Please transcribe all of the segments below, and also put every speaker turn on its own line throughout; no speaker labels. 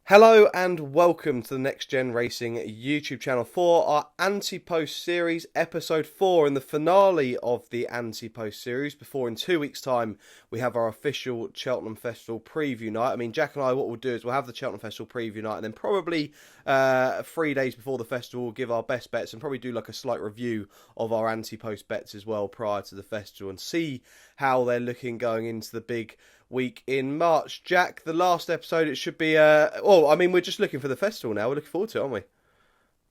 Hello and welcome to the Next Gen Racing YouTube channel for our Antepost series, episode 4 and the finale of the Antepost series. Before in 2 weeks' time we have our official Cheltenham Festival preview night. I mean, Jack and I, what we'll do is we'll have the Cheltenham Festival preview night and then probably 3 days before the festival we'll give our best bets and probably do like a slight review of our Antepost bets as well prior to the festival and see how they're looking going into the big week in March. Jack, the last episode, it should be we're just looking for the festival now. We're looking forward to it, aren't we?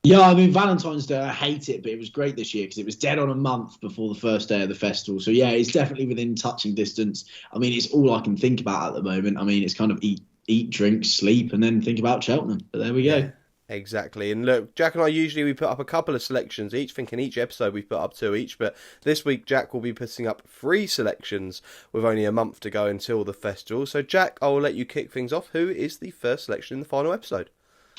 Yeah, I mean, Valentine's Day, I hate it, but it was great this year because it was dead on a month before the first day of the festival. So, yeah, it's definitely within touching distance. I mean, it's all I can think about at the moment. I mean, it's kind of eat, drink, sleep, and then think about Cheltenham. But there we go.
Exactly. And look, Jack and I usually we put up a couple of selections each, thinking each episode we've put up 2 each, but this week Jack will be putting up 3 selections with only a month to go until the festival. So Jack, I will let you kick things off. Who is the first selection in the final episode?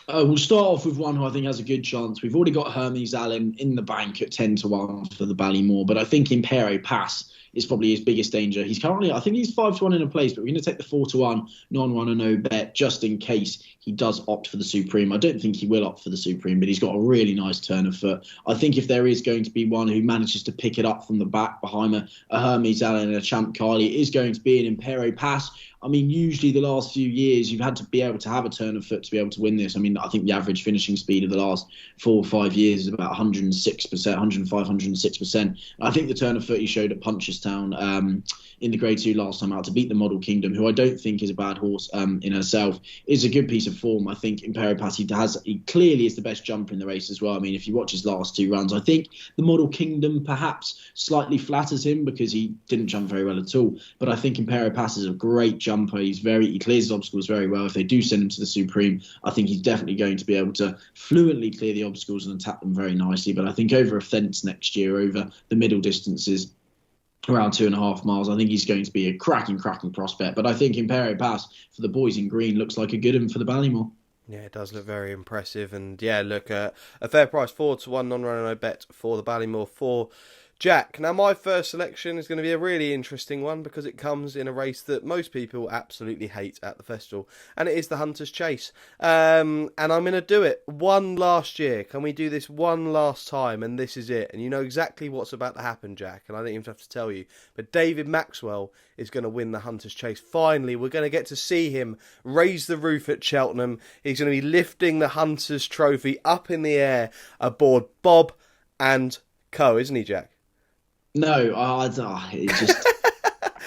We'll start off with one who I think has a good chance. We've already got Hermes Allen in the bank at 10-1 for the Ballymore, but I think Impero Pass is probably his biggest danger. He's currently, I think he's 5-1 in a place, but we're going to take the 4-1 non-runner no bet just in case he does opt for the Supreme. I don't think he will opt for the Supreme, but he's got a really nice turn of foot. I think if there is going to be one who manages to pick it up from the back behind a Hermes Allen and a Champ Carly, it is going to be an Impero Pass. I mean, usually the last few years, you've had to be able to have a turn of foot to be able to win this. I mean, I think the average finishing speed of the last 4 or 5 years is about 106%, 105, 106%. I think the turn of foot he showed at Punchestown in the Grade 2 last time out to beat the Model Kingdom, who I don't think is a bad horse in herself, is a good piece of form. I think Impero Pass, he clearly is the best jumper in the race as well. I mean, if you watch his last 2 runs, I think the Model Kingdom perhaps slightly flatters him because he didn't jump very well at all. But I think Impero Pass is a great jumper. He clears his obstacles very well. If they do send him to the Supreme, I think he's definitely going to be able to fluently clear the obstacles and attack them very nicely. But I think over a fence next year, over the middle distances, around 2.5 miles, I think he's going to be a cracking prospect. But I think Impero Pass for the boys in green looks like a good one for the Ballymore.
Yeah, it does look very impressive. And yeah, look, a fair price, 4-1 non-runner no bet for the Ballymore for Jack. Now, my first selection is going to be a really interesting one because it comes in a race that most people absolutely hate at the festival, and it is the Hunter's Chase. And I'm going to do it one last year. Can we do this one last time? And this is it. And you know exactly what's about to happen, Jack, and I don't even have to tell you. But David Maxwell is going to win the Hunter's Chase. Finally, we're going to get to see him raise the roof at Cheltenham. He's going to be lifting the Hunter's Trophy up in the air aboard Bob and Co, isn't he, Jack?
No, it's just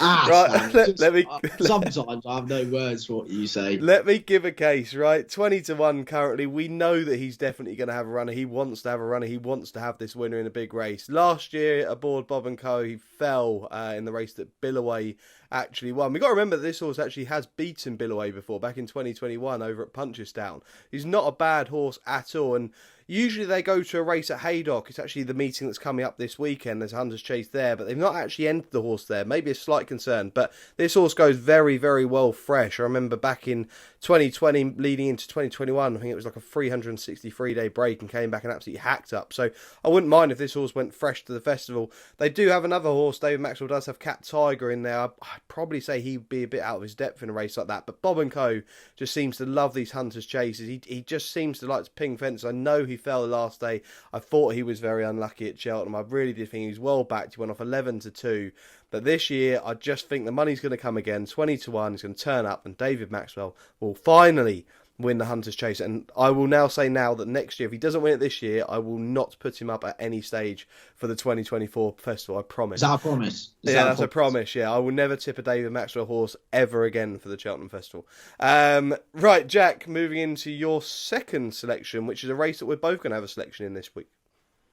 right.
Sometimes I have no words for what you say.
Let me give a case, right? 20-1 currently. We know that he's definitely going to have a runner. He wants to have a runner. He wants to have this winner in a big race. Last year aboard Bob and Co, he fell in the race that Billaway actually won. We've got to remember that this horse actually has beaten Billaway before, back in 2021 over at Punchestown. He's not a bad horse at all, and usually they go to a race at Haydock. It's actually the meeting that's coming up this weekend. There's a Hunter's Chase there, but they've not actually entered the horse there. Maybe a slight concern, but this horse goes very, very well fresh. I remember back in 2020, leading into 2021, I think it was like a 363-day break and came back and absolutely hacked up. So I wouldn't mind if this horse went fresh to the festival. They do have another horse. David Maxwell does have Cat Tiger in there. I'd probably say he'd be a bit out of his depth in a race like that, but Bob and Co just seems to love these Hunter's Chases. He just seems to like to ping fences. I know he fell the last day. I thought he was very unlucky at Cheltenham. I really did think he was well backed. He went off 11-2. But this year, I just think the money's going to come again. 20-1. He's going to turn up, and David Maxwell will finally win the Hunter's Chase. And I will now say now that next year, if he doesn't win it this year, I will not put him up at any stage for the 2024 festival. I promise.
Is that a promise?
That's a promise. Yeah, I will never tip a David Maxwell horse ever again for the Cheltenham Festival. Right, Jack, moving into your second selection, which is a race that we're both going to have a selection in this week.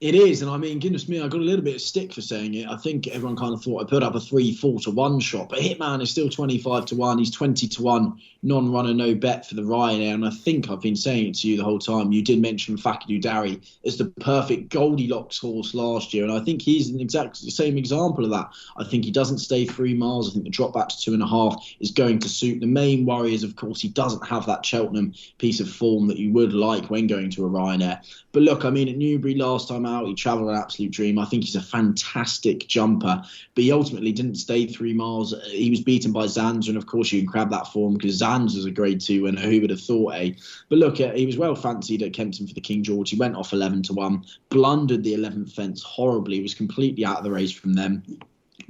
It is, and I mean, goodness me, I got a little bit of stick for saying it. I think everyone kind of thought I put up a 3-4-1 shot, but Hitman is still 25-1. He's 20-1 non-runner, no bet for the Ryanair, and I think I've been saying it to you the whole time. You did mention Fakadu Dari as the perfect Goldilocks horse last year, and I think he's an exact same example of that. I think he doesn't stay 3 miles. I think the drop back to 2.5 is going to suit. The main worry is, of course, he doesn't have that Cheltenham piece of form that you would like when going to a Ryanair. But look, I mean, at Newbury last time out, he travelled an absolute dream. I think he's a fantastic jumper, but he ultimately didn't stay 3 miles. He was beaten by Zanza, and of course you can grab that form because Zanza's a Grade 2 winner. Who would have thought, eh? But look, he was well fancied at Kempton for the King George. He went off 11-1, blundered the 11th fence horribly, was completely out of the race from them.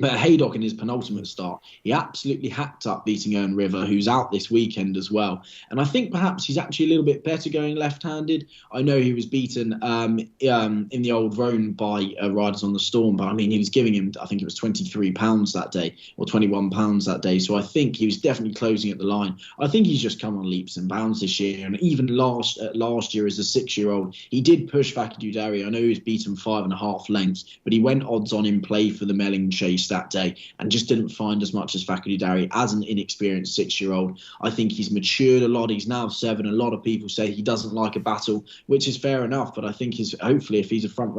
But Haydock in his penultimate start, he absolutely hacked up beating Ern River, who's out this weekend as well. And I think perhaps he's actually a little bit better going left-handed. I know he was beaten in the Old Roan by Riders on the Storm, but I mean, he was giving him, I think it was £23 that day, or £21 that day. So I think he was definitely closing at the line. I think he's just come on leaps and bounds this year. And even last year as a 6-year-old, he did push Fakadu Dari. I know he was beaten 5.5 lengths, but he went odds on in play for the Melling Chase that day and just didn't find as much as Fakadu Dari as an inexperienced 6-year-old. I think he's matured a lot. He's now 7. A lot of people say he doesn't like a battle, which is fair enough. But I think hopefully if he is a front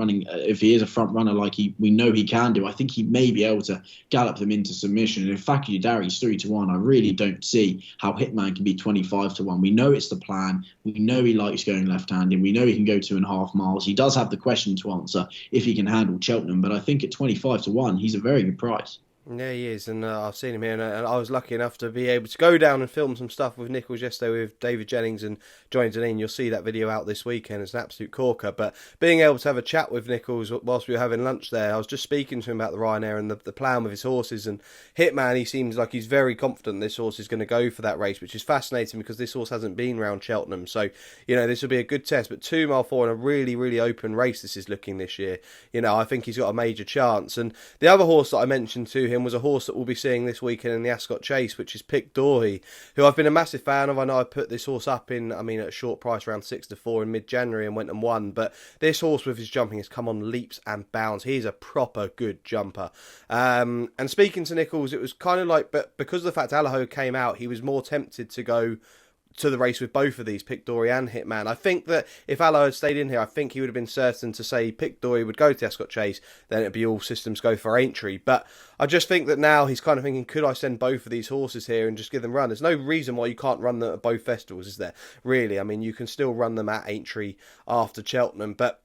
runner like we know he can do, I think he may be able to gallop them into submission. And if Fakadu Dari's 3-1, I really don't see how Hitman can be 25-1. We know it's the plan. We know he likes going left-handed. We know he can go 2.5 miles. He does have the question to answer if he can handle Cheltenham. But I think at 25-1, he's a very good price.
Yeah, he is, and I've seen him here, and I was lucky enough to be able to go down and film some stuff with Nichols yesterday with David Jennings and Johnny Deneen. You'll see that video out this weekend. It's an absolute corker, but being able to have a chat with Nichols whilst we were having lunch there, I was just speaking to him about the Ryanair and the plan with his horses, and Hitman, he seems like he's very confident this horse is going to go for that race, which is fascinating because this horse hasn't been round Cheltenham, so, you know, this will be a good test, but 2 mile 4 in a really, really open race this is looking this year. You know, I think he's got a major chance, and the other horse that I mentioned to him was a horse that we'll be seeing this weekend in the Ascot Chase, which is Pic D'Orhy, who I've been a massive fan of. I know I put this horse up at a short price around 6-4 in mid-January and went and won, but this horse with his jumping has come on leaps and bounds. He's a proper good jumper. And speaking to Nichols, it was kind of like, but because of the fact Allaho came out, he was more tempted to go to the race with both of these, Pic D'Orhy and Hitman. I think that if Allaho had stayed in here, I think he would have been certain to say Pic D'Orhy would go to the Ascot Chase, then it'd be all systems go for Aintree. But I just think that now he's kind of thinking, could I send both of these horses here and just give them a run? There's no reason why you can't run them at both festivals, is there? Really, I mean, you can still run them at Aintree after Cheltenham, but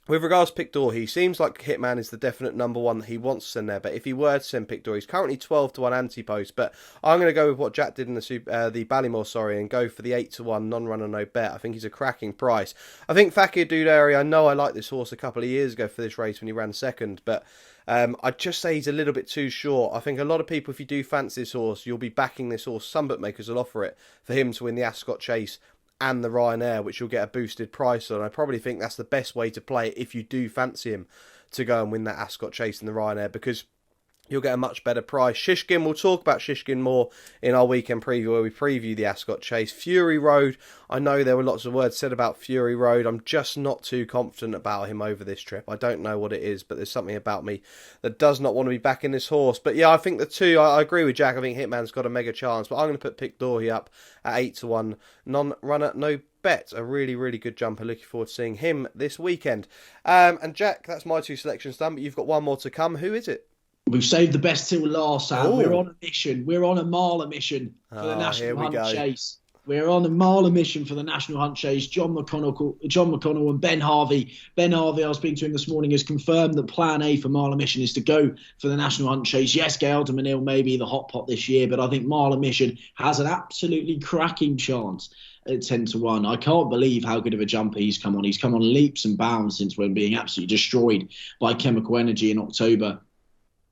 with regards to Pic D'Orhy, he seems like Hitman is the definite number one that he wants to send there. But if he were to send Pic D'Orhy, he's currently 12-1 Antepost. But I'm going to go with what Jack did in the Ballymore, and go for the 8-1 non-runner no bet. I think he's a cracking price. I think Fakir Dudari, I know I liked this horse a couple of years ago for this race when he ran second, but I'd just say he's a little bit too short. I think a lot of people, if you do fancy this horse, you'll be backing this horse. Some bookmakers will offer it for him to win the Ascot Chase and the Ryanair, which you'll get a boosted price on. I probably think that's the best way to play it if you do fancy him to go and win that Ascot Chase and the Ryanair, because you'll get a much better price. Shishkin, we'll talk about Shishkin more in our weekend preview where we preview the Ascot Chase. Fury Road, I know there were lots of words said about Fury Road. I'm just not too confident about him over this trip. I don't know what it is, but there's something about me that does not want to be back in this horse. But yeah, I think the two, I agree with Jack. I think Hitman's got a mega chance, but I'm going to put Pic D'Orhy up at 8-1. Non-runner, no bet. A really, really good jumper. Looking forward to seeing him this weekend. And Jack, that's my two selections done, but you've got one more to come. Who is it?
We've saved the best till last, Sam. We're on a mission. We're on a mile mission for the National Hunt Chase. We're on a mile mission for the National Hunt Chase. John McConnell and Ben Harvey. Ben Harvey, I was speaking to him this morning, has confirmed that plan A for Mile Mission is to go for the National Hunt Chase. Yes, Gail de Manil may be the hot pot this year, but I think Mile Mission has an absolutely cracking chance at 10-1. I can't believe how good of a jumper he's come on. He's come on leaps and bounds since when being absolutely destroyed by Chemical Energy in October.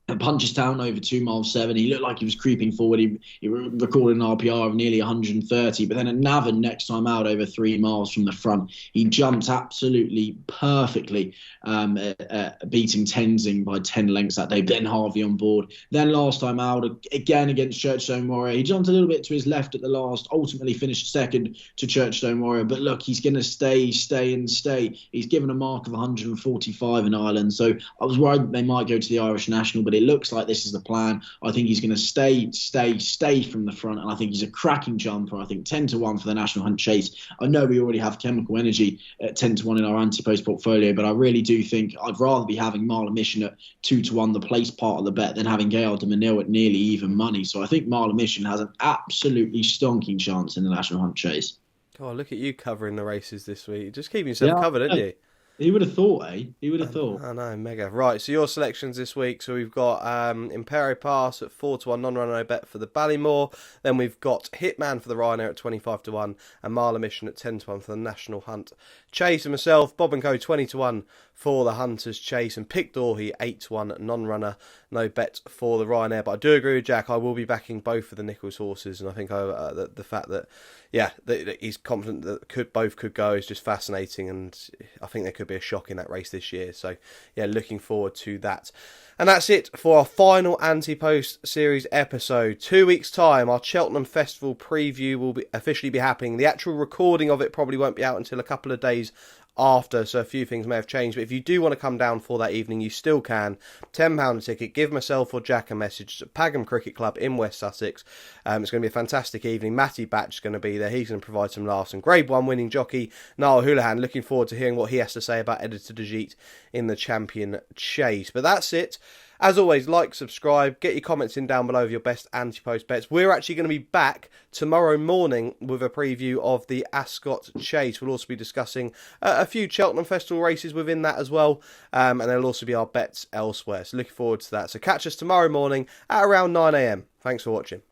At Punchestown over 2 miles 7, he looked like he was creeping forward. He recorded an RPR of nearly 130, but then at Navan next time out over 3 miles from the front, he jumped absolutely perfectly, beating Tenzing by 10 lengths that day. Ben Harvey on board. Then last time out, again against Churchstone Warrior, he jumped a little bit to his left at the last, ultimately finished second to Churchstone Warrior. But look, he's going to stay. He's given a mark of 145 in Ireland, so I was worried they might go to the Irish National, but it looks like this is the plan. I think he's going to stay from the front, and I think he's a cracking jumper. I think 10-1 for the National Hunt Chase. I know we already have Chemical Energy at 10-1 in our Antepost portfolio, but I really do think I'd rather be having Mile of Mission at 2-1, the place part of the bet, than having Gail de Manil at nearly even money. So I think Mile of Mission has an absolutely stonking chance in the National Hunt Chase.
Oh, look at you covering the races this week. Just keeping yourself covered, aren't you?
Who would have thought, eh? Who would have thought?
I know, mega. Right, so your selections this week. So we've got Imperio Pass at 4-1, non-runner no bet for the Ballymore. Then we've got Hitman for the Ryanair at 25-1, and Marla Mission at 10-1 for the National Hunt Chase. And myself, Bob and Co, 20-1 for the Hunters Chase, and Pick Dorhey 8-1, non-runner no bet for the Ryanair. But I do agree with Jack. I will be backing both of the Nichols horses, and I think the fact that that he's confident that both could go is just fascinating, and I think there could be a shock in that race this year. So, yeah, looking forward to that. And that's it for our final Antepost series episode. 2 weeks' time, our Cheltenham Festival preview will officially be happening. The actual recording of it probably won't be out until a couple of days after, so a few things may have changed. But if you do want to come down for that evening, you still can. £10 a ticket. Give myself or Jack a message at Pagham Cricket Club in West Sussex. It's going to be a fantastic evening. Matty Batch is going to be there. He's going to provide some laughs. And Grade 1 winning jockey Niall Houlihan. Looking forward to hearing what he has to say about Editor de Gite in the Champion Chase. But that's it. As always, like, subscribe, get your comments in down below of your best Antepost bets. We're actually going to be back tomorrow morning with a preview of the Ascot Chase. We'll also be discussing a few Cheltenham Festival races within that as well. And there'll also be our bets elsewhere. So looking forward to that. So catch us tomorrow morning at around 9 a.m. Thanks for watching.